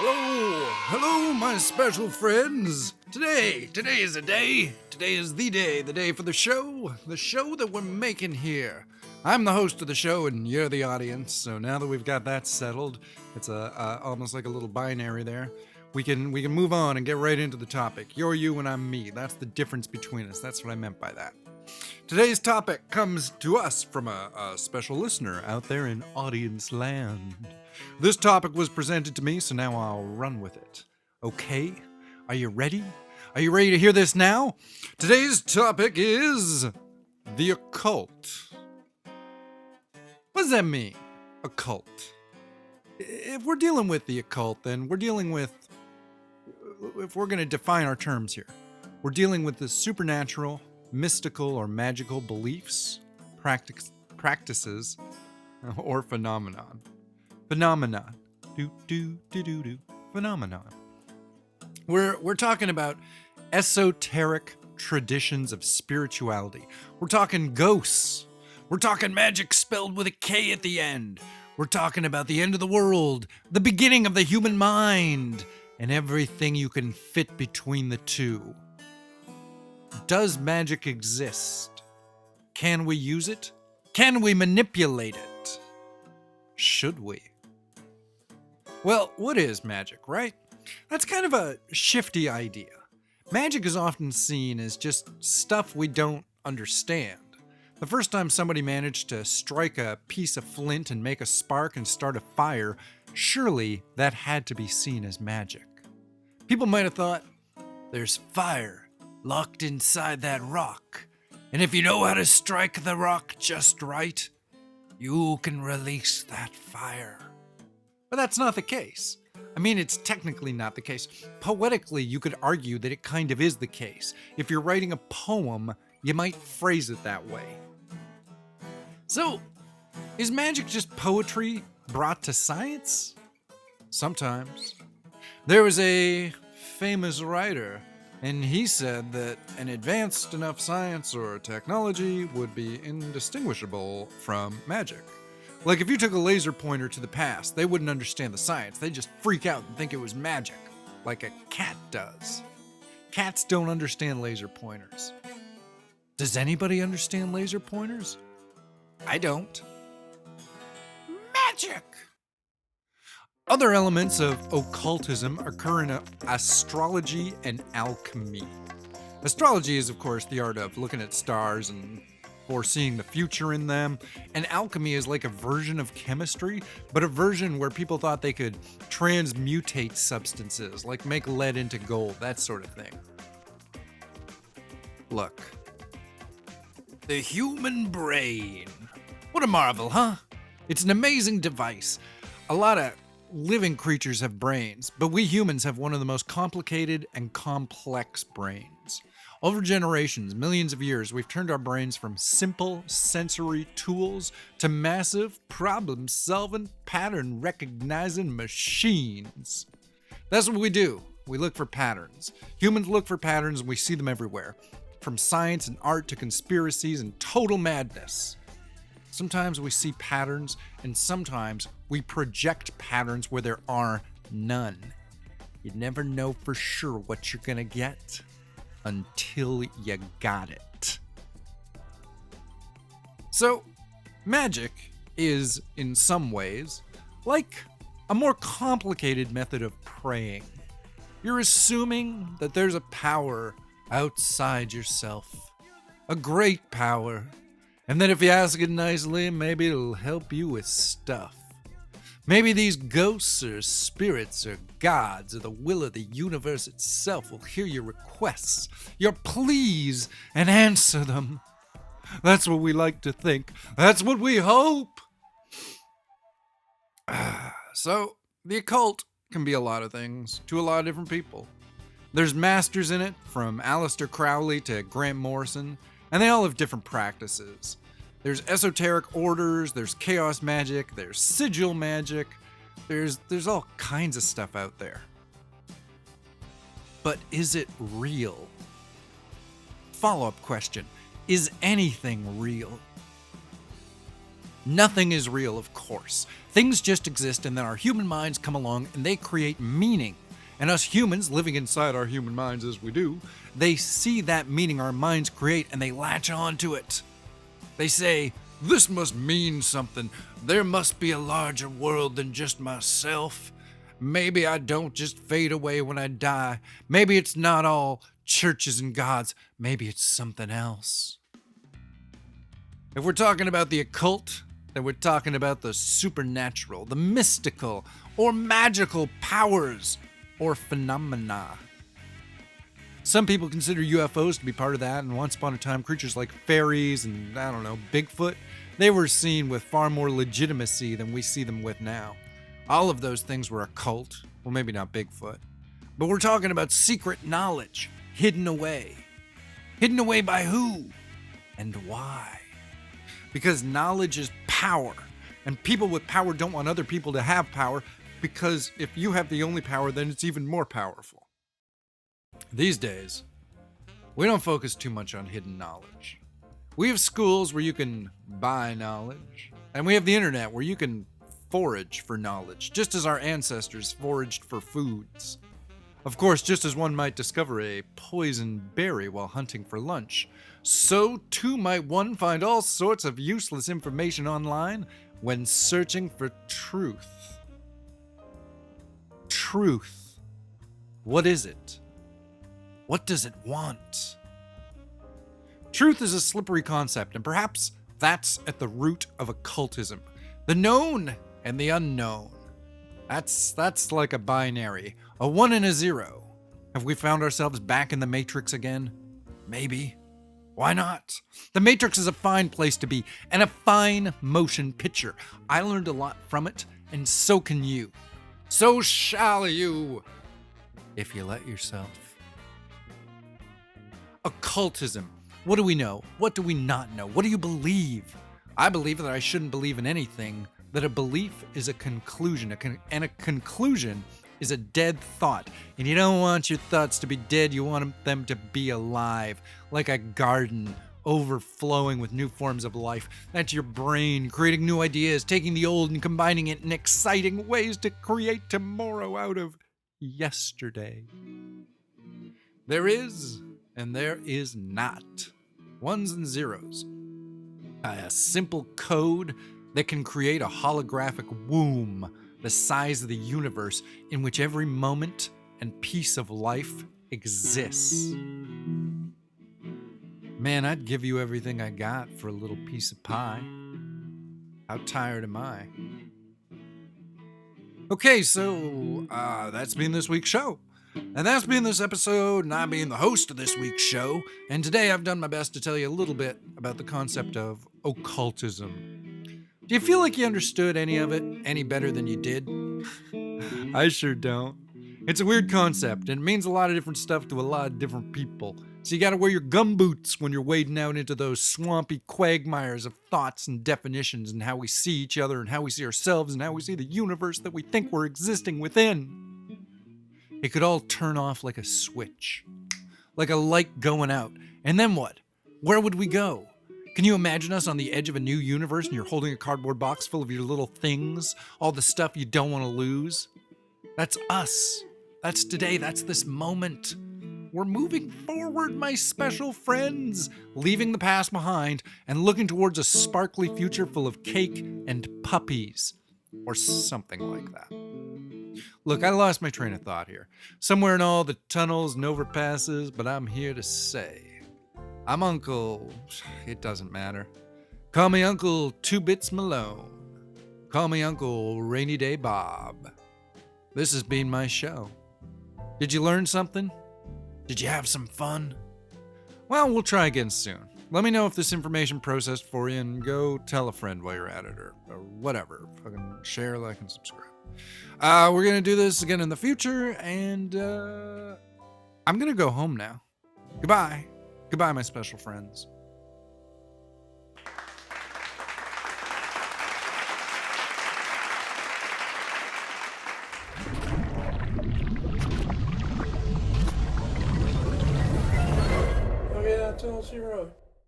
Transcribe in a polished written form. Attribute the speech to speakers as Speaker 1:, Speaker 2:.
Speaker 1: Hello, my special friends. Today is a day. Today is the day for the show that we're making here. I'm the host of the show and you're the audience, so now that we've got that settled, it's almost like a little binary there. We can move on and get right into the topic. You're you and I'm me. That's the difference between us. That's what I meant by that. Today's topic comes to us from a special listener out there in audience land. This topic was presented to me, so now I'll run with it. Okay? Are you ready? Are you ready to hear this now? Today's topic is the occult. What does that mean? Occult. If we're dealing with the occult, then we're dealing with, if we're going to define our terms here, we're dealing with the supernatural, mystical, or magical beliefs, practices, or phenomenon. Phenomenon. Phenomenon. We're talking about esoteric traditions of spirituality. We're talking ghosts. We're talking magic spelled with a K at the end. We're talking about the end of the world, the beginning of the human mind, and everything you can fit between the two. Does magic exist? Can we use it? Can we manipulate it? Should we? Well, what is magic, right? That's kind of a shifty idea. Magic is often seen as just stuff we don't understand. The first time somebody managed to strike a piece of flint and make a spark and start a fire, surely that had to be seen as magic. People might have thought, there's fire locked inside that rock, and if you know how to strike the rock just right, you can release that fire. But that's not the case. I mean, it's technically not the case. Poetically, you could argue that it kind of is the case. If you're writing a poem, you might phrase it that way. So, is magic just poetry brought to science? Sometimes. There was a famous writer, and he said that an advanced enough science or technology would be indistinguishable from magic. Like if you took a laser pointer to the past, they wouldn't understand the science. They'd just freak out and think it was magic, like a cat does. Cats don't understand laser pointers. Does anybody understand laser pointers? I don't. Magic! Other elements of occultism occur in astrology and alchemy. Astrology is, of course, the art of looking at stars and foreseeing the future in them. And alchemy is like a version of chemistry, but a version where people thought they could transmutate substances, like make lead into gold, that sort of thing. Look. The human brain. What a marvel, huh? It's an amazing device. A lot of living creatures have brains, but we humans have one of the most complicated and complex brains. Over generations, millions of years, we've turned our brains from simple sensory tools to massive problem-solving, pattern-recognizing machines. That's what we do. We look for patterns. Humans look for patterns and we see them everywhere. From science and art to conspiracies and total madness. Sometimes we see patterns and sometimes we project patterns where there are none. You never know for sure what you're gonna get until you got it. So, magic is, in some ways, like a more complicated method of praying. You're assuming that there's a power outside yourself, a great power, and that if you ask it nicely, maybe it'll help you with stuff. Maybe these ghosts or spirits or gods or the will of the universe itself will hear your requests, your pleas, and answer them. That's what we like to think. That's what we hope. So, the occult can be a lot of things to a lot of different people. There's masters in it, from Aleister Crowley to Grant Morrison, and they all have different practices. There's esoteric orders, there's chaos magic, there's sigil magic, there's all kinds of stuff out there. But is it real? Follow-up question, is anything real? Nothing is real, of course. Things just exist, and then our human minds come along and they create meaning. And us humans, living inside our human minds as we do, they see that meaning our minds create and they latch on to it. They say, this must mean something. There must be a larger world than just myself. Maybe I don't just fade away when I die. Maybe it's not all churches and gods. Maybe it's something else. If we're talking about the occult, then we're talking about the supernatural, the mystical, or magical powers or phenomena. Some people consider UFOs to be part of that, and once upon a time, creatures like fairies and, Bigfoot, they were seen with far more legitimacy than we see them with now. All of those things were occult. Well, maybe not Bigfoot. But we're talking about secret knowledge, hidden away. Hidden away by who? And why? Because knowledge is power, and people with power don't want other people to have power, because if you have the only power, then it's even more powerful. These days, we don't focus too much on hidden knowledge. We have schools where you can buy knowledge, and we have the internet where you can forage for knowledge, just as our ancestors foraged for foods. Of course, just as one might discover a poison berry while hunting for lunch, so too might one find all sorts of useless information online when searching for truth. Truth. What is it? What does it want? Truth is a slippery concept, and perhaps that's at the root of occultism. The known and the unknown. That's like a binary, a 1 and a 0. Have we found ourselves back in the Matrix again? Maybe. Why not? The Matrix is a fine place to be, and a fine motion picture. I learned a lot from it, and so can you. So shall you, if you let yourself. Occultism. What do we know? What do we not know? What do you believe? I believe that I shouldn't believe in anything, that a belief is a conclusion, and a conclusion is a dead thought. And you don't want your thoughts to be dead, you want them to be alive, like a garden overflowing with new forms of life. That's your brain creating new ideas, taking the old and combining it in exciting ways to create tomorrow out of yesterday. There is and there is not. 1s and 0s. A simple code that can create a holographic womb the size of the universe in which every moment and piece of life exists. Man, I'd give you everything I got for a little piece of pie. How tired am I? Okay, so that's been this week's show. And that's been this episode, and I'm being the host of this week's show. And today I've done my best to tell you a little bit about the concept of occultism. Do you feel like you understood any of it any better than you did? I sure don't. It's a weird concept, and it means a lot of different stuff to a lot of different people. So you gotta wear your gumboots when you're wading out into those swampy quagmires of thoughts and definitions and how we see each other and how we see ourselves and how we see the universe that we think we're existing within. It could all turn off like a switch, like a light going out. And then what? Where would we go? Can you imagine us on the edge of a new universe and you're holding a cardboard box full of your little things, all the stuff you don't want to lose? That's us. That's today. That's this moment. We're moving forward, my special friends, leaving the past behind and looking towards a sparkly future full of cake and puppies, or something like that. Look, I lost my train of thought here. Somewhere in all the tunnels and overpasses, but I'm here to say, I'm Uncle, it doesn't matter. Call me Uncle 2 Bits Malone. Call me Uncle Rainy Day Bob. This has been my show. Did you learn something? Did you have some fun? Well, we'll try again soon. Let me know if this information processed for you, and go tell a friend while you're at it, or whatever. Fucking share, like, and subscribe. We're going to do this again in the future, and I'm going to go home now. Goodbye. Goodbye, my special friends.
Speaker 2: Oh yeah, tell us she wrote.